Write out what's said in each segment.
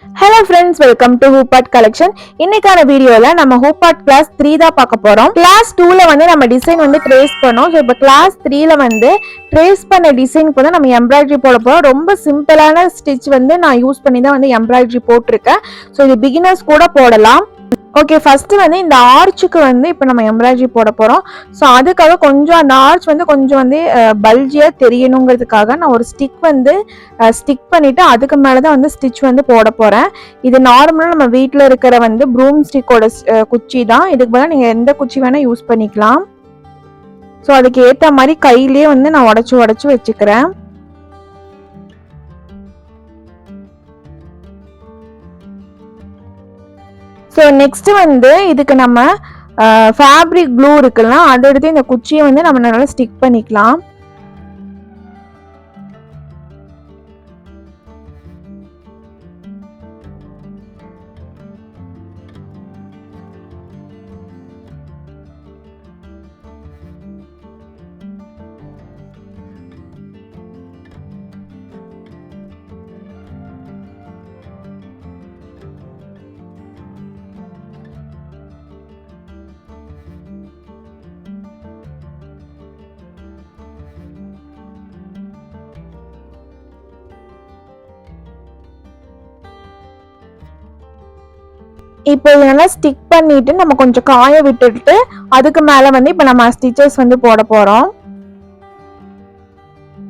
Hello friends, welcome to Hoopart collection. இன்னைக்கான வீடியோல நம்ம Hoopart class 3 தான் பார்க்க போறோம். Class 2ல வந்து நம்ம டிசைன் வந்து ட்ரேஸ் பண்ணோம். சோ இப்போ class 3ல வந்து ட்ரேஸ் பண்ண டிசைனுக்கு வந்து நம்ம எம்ப்ராய்டரி போட போறோம். ரொம்ப சிம்பிளான ஸ்டிட்ச் வந்து நான் யூஸ் பண்ணி தான் வந்து எம்ப்ராய்டரி போட்டுருக்கேன். சோ இது பிகினர்ஸ் கூட போடலாம். ஓகே, ஃபர்ஸ்ட் வந்து இந்த ஆர்ச்சுக்கு வந்து இப்போ நம்ம எம்ப்ராய்டரி போட போகிறோம். ஸோ அதுக்காக கொஞ்சம் அந்த ஆர்ச் வந்து கொஞ்சம் வந்து பல்ஜியாக தெரியணுங்கிறதுக்காக நான் ஒரு ஸ்டிக் வந்து ஸ்டிக் பண்ணிவிட்டு அதுக்கு மேலே தான் வந்து ஸ்டிச் வந்து போட போகிறேன். இது நார்மலாக நம்ம வீட்டில் இருக்கிற வந்து ப்ரூம் ஸ்டிக்கோட குச்சி தான். இதுக்கு பதிலாக நீங்கள் எந்த குச்சி வேணால் யூஸ் பண்ணிக்கலாம். ஸோ அதுக்கு ஏற்ற மாதிரி கையிலேயே வந்து நான் உடச்சி வச்சுக்கிறேன். ஸோ நெக்ஸ்ட் வந்து இதுக்கு நம்ம ஃபேப்ரிக் க்ளூ இருக்குல்ல, அதை எடுத்து இந்த குச்சியை வந்து நம்ம நல்லா ஸ்டிக் பண்ணிக்கலாம். இப்போ இதெல்லாம் ஸ்டிக் பண்ணிட்டு நம்ம கொஞ்சம் காய விட்டுட்டு அதுக்கு மேலே வந்து இப்போ நம்ம ஸ்டிச்சஸ் வந்து போட போகிறோம்.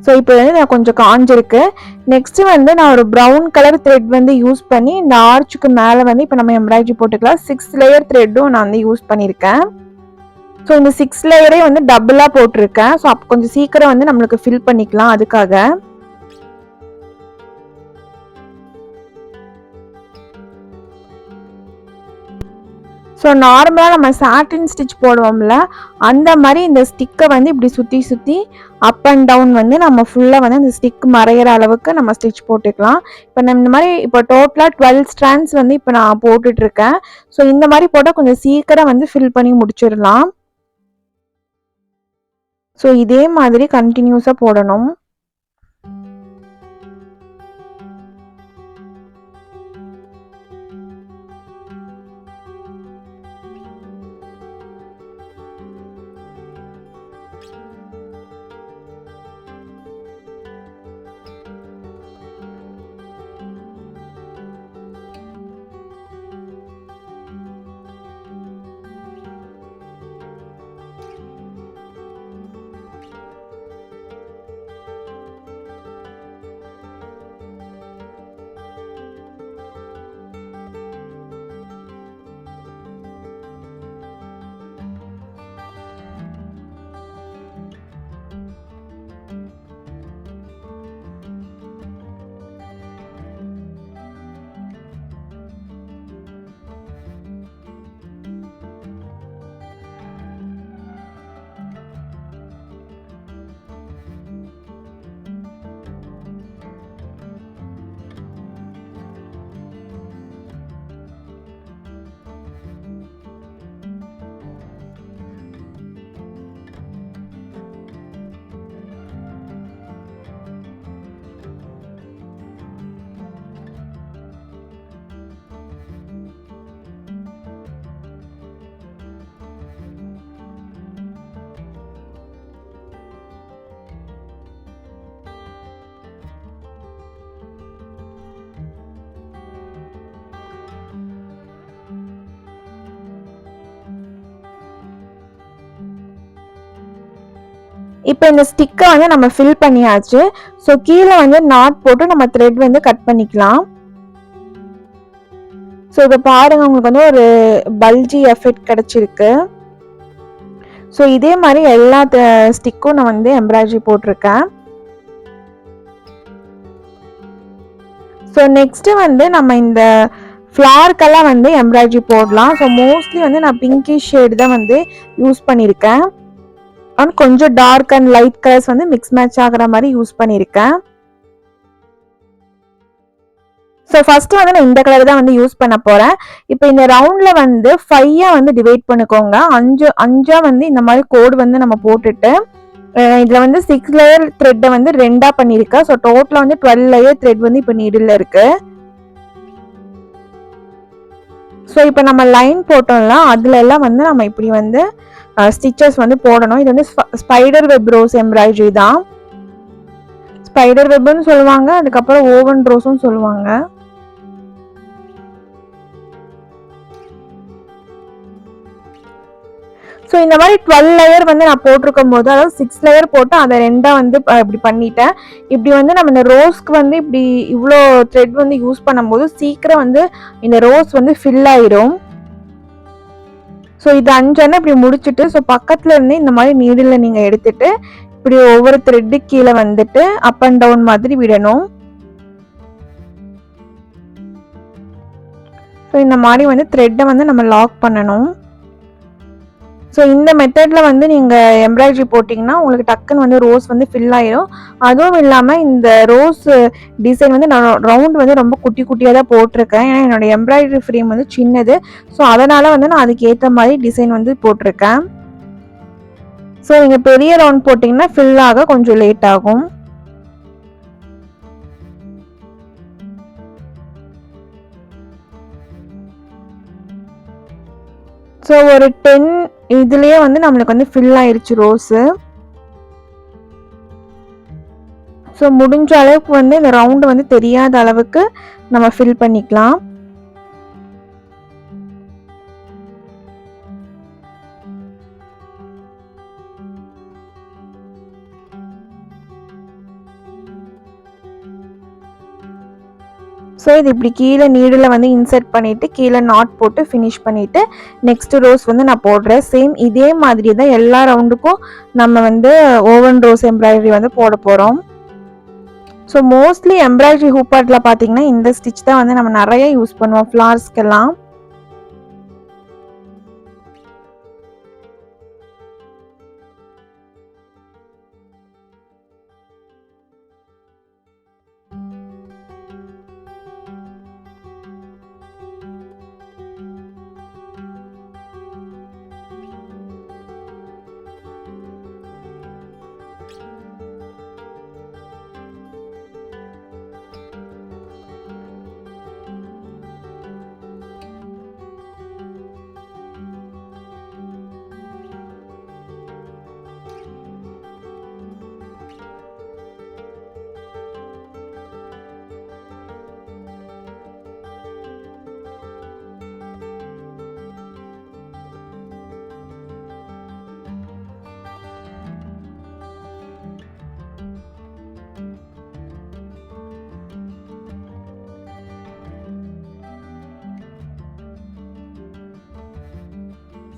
ஸோ இப்போ வந்து நான் கொஞ்சம் காஞ்சிருக்கு. நெக்ஸ்ட் வந்து நான் ஒரு ப்ரௌன் கலர் த்ரெட் வந்து யூஸ் பண்ணி இந்த ஆர்ச்சுக்கு மேலே வந்து இப்போ நம்ம எம்ப்ராய்டரி போட்டுக்கலாம். 6 லேயர் த்ரெட்டும் நான் வந்து யூஸ் பண்ணியிருக்கேன். ஸோ இந்த 6 லேயரே வந்து டபுளாக போட்டிருக்கேன். ஸோ அப்போ கொஞ்சம் சீக்கிரம் வந்து நம்மளுக்கு ஃபில் பண்ணிக்கலாம். அதுக்காக ஸோ நார்மலாக நம்ம சாட்டின் ஸ்டிச் போடுவோம்ல, அந்த மாதிரி இந்த ஸ்டிக்கை வந்து இப்படி சுற்றி அப் அண்ட் டவுன் வந்து நம்ம ஃபுல்லாக வந்து அந்த ஸ்டிக் மறையிற அளவுக்கு நம்ம ஸ்டிச் போட்டுக்கலாம். இப்போ நம்ம இந்த மாதிரி இப்போ டோட்டலாக 12 ஸ்ட்ராண்ட்ஸ் வந்து இப்போ நான் போட்டுட்ருக்கேன். ஸோ இந்த மாதிரி போட்டால் கொஞ்சம் சீக்கிரம் வந்து ஃபில் பண்ணி முடிச்சிடலாம். ஸோ இதே மாதிரி கண்டினியூஸாக போடணும். இப்போ இந்த ஸ்டிக்கை வந்து நம்ம ஃபில் பண்ணியாச்சு. ஸோ கீழே வந்து நாட் போட்டு நம்ம த்ரெட் வந்து கட் பண்ணிக்கலாம். ஸோ இதை பாருங்க, உங்களுக்கு வந்து ஒரு பல்ஜி எஃபெக்ட் கிடைச்சிருக்கு. ஸோ இதே மாதிரி எல்லா ஸ்டிக்கும் நான் வந்து எம்ப்ராய்டரி போட்டிருக்கேன். ஸோ நெக்ஸ்ட்டு வந்து நம்ம இந்த ஃப்ளார்க்கெல்லாம் வந்து எம்ப்ராய்டரி போடலாம். ஸோ மோஸ்ட்லி வந்து நான் பிங்கிஷ் ஷேடு தான் வந்து யூஸ் பண்ணியிருக்கேன். கொஞ்சம் டார்க் அண்ட் லைட் கலர்ஸ் வந்து மிக்ஸ் மேட்ச் ஆகிற மாதிரி யூஸ் பண்ணியிருக்கேன். ஸோ ஃபர்ஸ்ட் வந்து நான் இந்த கலர் தான் வந்து யூஸ் பண்ண போகிறேன். இப்போ இந்த ரவுண்டில் வந்து 5 வந்து டிவைட் பண்ணிக்கோங்க. 5 வந்து இந்த மாதிரி கோடு வந்து நம்ம போட்டுட்டு இதில் வந்து 6 லேயர் த்ரெட்டை வந்து 2ஆக பண்ணியிருக்கேன். ஸோ டோட்டலாக வந்து 12 லேயர் த்ரெட் வந்து இப்போ நீடில் இருக்குது. ஸோ இப்போ நம்ம லைன் போட்டோம்ல அதுல எல்லாம் வந்து நம்ம இப்படி வந்து ஸ்டிச்சஸ் வந்து போடணும். இது வந்து ஸ்பைடர் வெப் ரோஸ் எம்ப்ராய்டரி தான். ஸ்பைடர் வெப்னு சொல்லுவாங்க, அதுக்கப்புறம் ஓவன் ரோஸும் சொல்லுவாங்க. ஸோ இந்த மாதிரி 12 லேயர் வந்து நான் போட்டிருக்கும் போது, அதாவது 6 லேயர் போட்டு அதை 2 வந்து இப்படி பண்ணிட்டேன். இப்படி வந்து நம்ம இந்த ரோஸ்க்கு வந்து இப்படி இவ்வளோ த்ரெட் வந்து யூஸ் பண்ணும்போது சீக்கிரம் வந்து இந்த ரோஸ் வந்து ஃபில் ஆயிரும். ஸோ இது 5 இப்படி முடிச்சுட்டு, ஸோ பக்கத்துல இருந்து இந்த மாதிரி நீடில் நீங்க எடுத்துட்டு இப்படி ஒவ்வொரு த்ரெட்டு கீழே வந்துட்டு அப் அண்ட் டவுன் மாதிரி விடணும். ஸோ இந்த மாதிரி வந்து த்ரெட்டை வந்து நம்ம லாக் பண்ணணும். ஸோ இந்த மெத்தடில் வந்து நீங்கள் எம்ப்ராய்டரி போட்டிங்கன்னா உங்களுக்கு டக்குன்னு வந்து ரோஸ் வந்து ஃபில் ஆயிடும். அதுவும் இல்லாமல் இந்த ரோஸ் டிசைன் வந்து நான் ரவுண்ட் வந்து ரொம்ப குட்டி குட்டியாக தான் போட்டிருக்கேன். ஏன்னா என்னோடய எம்ப்ராய்டரி ஃப்ரேம் வந்து சின்னது. ஸோ அதனால் வந்து நான் அதுக்கு ஏற்ற மாதிரி டிசைன் வந்து போட்டிருக்கேன். ஸோ நீங்கள் பெரிய ரவுண்ட் போட்டிங்கன்னா ஃபில் ஆக கொஞ்சம் லேட் ஆகும். ஸோ ஒரு 10 இதுலேயே வந்து நம்மளுக்கு வந்து ஃபில் ஆயிடுச்சு ரோஸு. ஸோ முடிஞ்ச அளவுக்கு வந்து இந்த ரவுண்டு வந்து தெரியாத அளவுக்கு நம்ம ஃபில் பண்ணிக்கலாம். ஸோ இது இப்படி கீழே நீடில் வந்து இன்சர்ட் பண்ணிவிட்டு கீழே நாட் போட்டு ஃபினிஷ் பண்ணிவிட்டு நெக்ஸ்ட் ரோஸ் வந்து நான் போடுறேன். சேம் இதே மாதிரி தான் எல்லா ரவுண்டுக்கும் நம்ம வந்து ஓவன் ரோஸ் எம்ப்ராய்டரி வந்து போட போகிறோம். ஸோ மோஸ்ட்லி எம்ப்ராய்டரி ஹூப்பார்ட்டில் பார்த்தீங்கன்னா இந்த ஸ்டிச் தான் வந்து நம்ம நிறைய யூஸ் பண்ணுவோம் ஃப்ளார்ஸ்க்கெல்லாம்.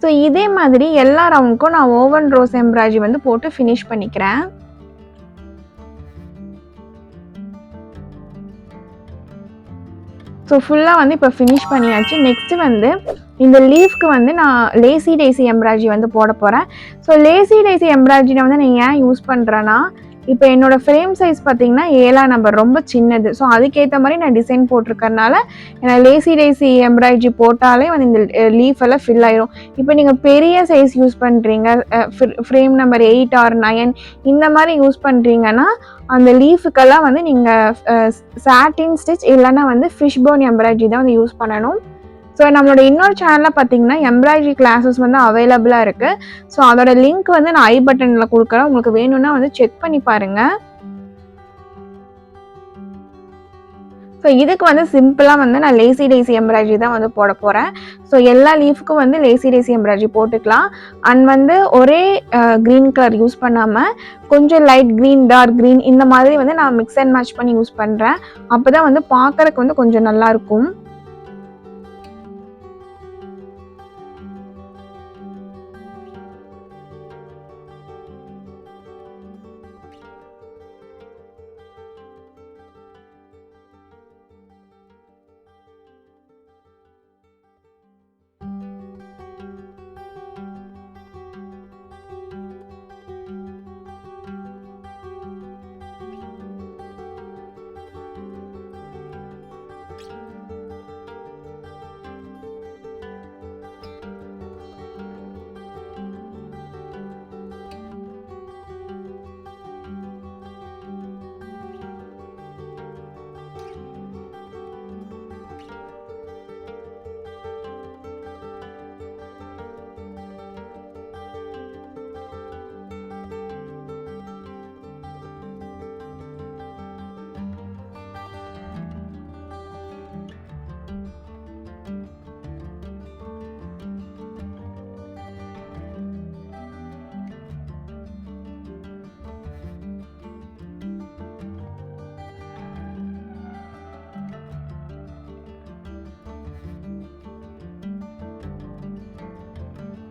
ஸோ இதே மாதிரி எல்லா ரவுண்டுக்கும் நான் ஓவன் ரோஸ் எம்ப்ராய்டரி வந்து போட்டு ஃபினிஷ் பண்ணிக்கிறேன். ஸோ ஃபுல்லாக வந்து இப்போ ஃபினிஷ் பண்ணியாச்சு. நெக்ஸ்ட்டு வந்து இந்த லீஃப்க்கு வந்து நான் லேசி டேசி எம்ப்ராய்டரி வந்து போட போகிறேன். ஸோ லேசி டேசி எம்ப்ராய்டரி வந்து நான் ஏன் யூஸ் பண்ணுறேன்னா, இப்போ என்னோடய ஃப்ரேம் சைஸ் பார்த்தீங்கன்னா 7ஆம் நம்பர் ரொம்ப சின்னது. ஸோ அதுக்கேற்ற மாதிரி நான் டிசைன் போட்டிருக்கறனால எனக்கு லேசி டேசி எம்ப்ராய்டரி போட்டாலே வந்து இந்த லீஃப் எல்லாம் ஃபில் ஆயிரும். இப்போ நீங்கள் பெரிய சைஸ் யூஸ் பண்ணுறீங்க, ஃப்ரேம் நம்பர் 8 ஆர் 9 இந்த மாதிரி யூஸ் பண்ணுறீங்கன்னா அந்த லீஃபுக்கெல்லாம் வந்து நீங்கள் சாட்டின் ஸ்டிச் இல்லைன்னா வந்து ஃபிஷ் போன் எம்ப்ராய்டரி தான் வந்து யூஸ் பண்ணணும். ஸோ நம்மளோட இன்னொரு சேனலில் பார்த்தீங்கன்னா எம்ப்ராய்டரி கிளாஸஸ் வந்து அவைலபிளாக இருக்குது. ஸோ அதோட லிங்க் வந்து நான் ஐ பட்டனில் கொடுக்குறேன். உங்களுக்கு வேணும்னா வந்து செக் பண்ணி பாருங்கள். ஸோ இதுக்கு வந்து சிம்பிளாக வந்து நான் லேசி டேசி எம்ப்ராய்டரி தான் வந்து போட போகிறேன். ஸோ எல்லா லீஃபுக்கும் வந்து லேசி டேசி எம்ப்ராய்டரி போட்டுக்கலாம். அண்ட் வந்து ஒரே க்ரீன் கலர் யூஸ் பண்ணாமல் கொஞ்சம் லைட் க்ரீன், டார்க் க்ரீன் இந்த மாதிரி வந்து நான் மிக்ஸ் அண்ட் மேட்ச் பண்ணி யூஸ் பண்ணுறேன். அப்போ தான் வந்து பார்க்குறதுக்கு வந்து கொஞ்சம் நல்லாயிருக்கும்.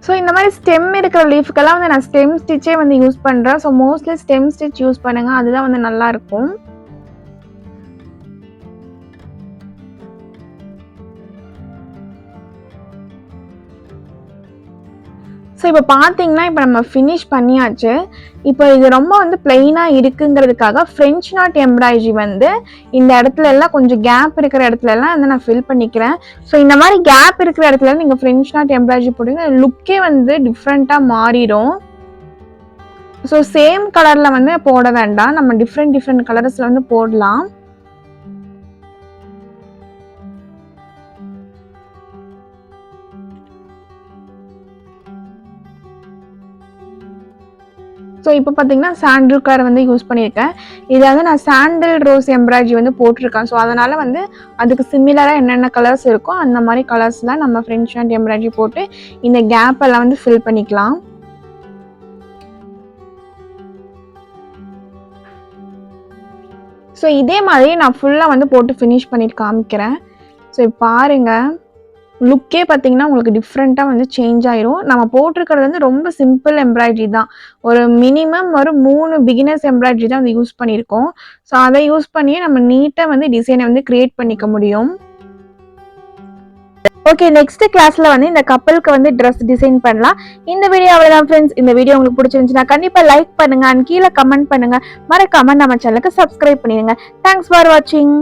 ஸோ இந்த மாதிரி ஸ்டெம் இருக்கிற லீஃப்க்கெல்லாம் வந்து நான் ஸ்டெம் ஸ்டிச்சே வந்து யூஸ் பண்ணுறேன். So mostly stem stitch use பண்ணுங்கள், அதுதான் வந்து நல்லாயிருக்கும். ஸோ இப்போ பார்த்தீங்கன்னா இப்போ நம்ம ஃபினிஷ் பண்ணியாச்சு. இப்போ இது ரொம்ப வந்து பிளெயினாக இருக்குங்கிறதுக்காக ஃப்ரெஞ்ச் நாட் எம்ப்ராய்டரி வந்து இந்த இடத்துல எல்லாம் கொஞ்சம் கேப் இருக்கிற இடத்துல எல்லாம் வந்து நான் ஃபில் பண்ணிக்கிறேன். ஸோ இந்த மாதிரி கேப் இருக்கிற இடத்துல நீங்கள் ஃப்ரெஞ்ச் நாட் எம்ப்ராய்டரி போட்டிங்க லுக்கே வந்து டிஃப்ரெண்ட்டாக மாறிடும். ஸோ சேம் கலரில் வந்து போட வேண்டாம், நம்ம டிஃப்ரெண்ட் கலர்ஸில் வந்து போடலாம். ஸோ இப்போ பார்த்தீங்கன்னா சாண்டில் கலர் வந்து யூஸ் பண்ணியிருக்கேன். இதை வந்து நான் சாண்டில் ரோஸ் எம்ப்ராய்டரி வந்து போட்டிருக்கேன். ஸோ அதனால் வந்து அதுக்கு சிமிலராக என்னென்ன கலர்ஸ் இருக்கோ அந்த மாதிரி கலர்ஸில் நம்ம ஃப்ரெஞ்ச் நாட் எம்ப்ராய்டரி போட்டு இந்த கேப் எல்லாம் வந்து ஃபில் பண்ணிக்கலாம். ஸோ இதே மாதிரி நான் ஃபுல்லாக வந்து போட்டு ஃபினிஷ் பண்ணிட்டு காமிக்கிறேன். ஸோ இப்போ பாருங்கள், லுக்கே பார்த்தீங்கன்னா உங்களுக்கு டிஃப்ரெண்ட்டாக வந்து சேஞ்ச் ஆயிரும். நம்ம போட்டிருக்கிறது வந்து ரொம்ப சிம்பிள் எம்ப்ராய்டரி தான். ஒரு மினிமம் ஒரு 3 பிகினர்ஸ் எம்ப்ராய்டரி தான் வந்து யூஸ் பண்ணியிருக்கோம். ஸோ அதை யூஸ் பண்ணியே நம்ம நீட்டாக வந்து டிசைனை வந்து கிரியேட் பண்ணிக்க முடியும். ஓகே, நெக்ஸ்ட் கிளாஸ்ல வந்து இந்த கப்பலுக்கு வந்து ட்ரெஸ் டிசைன் பண்ணலாம். இந்த வீடியோ அவ்வளவுதான் ஃப்ரெண்ட்ஸ். இந்த வீடியோ உங்களுக்கு பிடிச்சிருந்துச்சுன்னா கண்டிப்பா லைக் பண்ணுங்க அண்ட் கீழே கமெண்ட் பண்ணுங்க. மறக்காம நம்ம சேனலுக்கு சப்ஸ்கிரைப் பண்ணிடுங்க. தேங்க்ஸ் ஃபார் வாட்சிங்.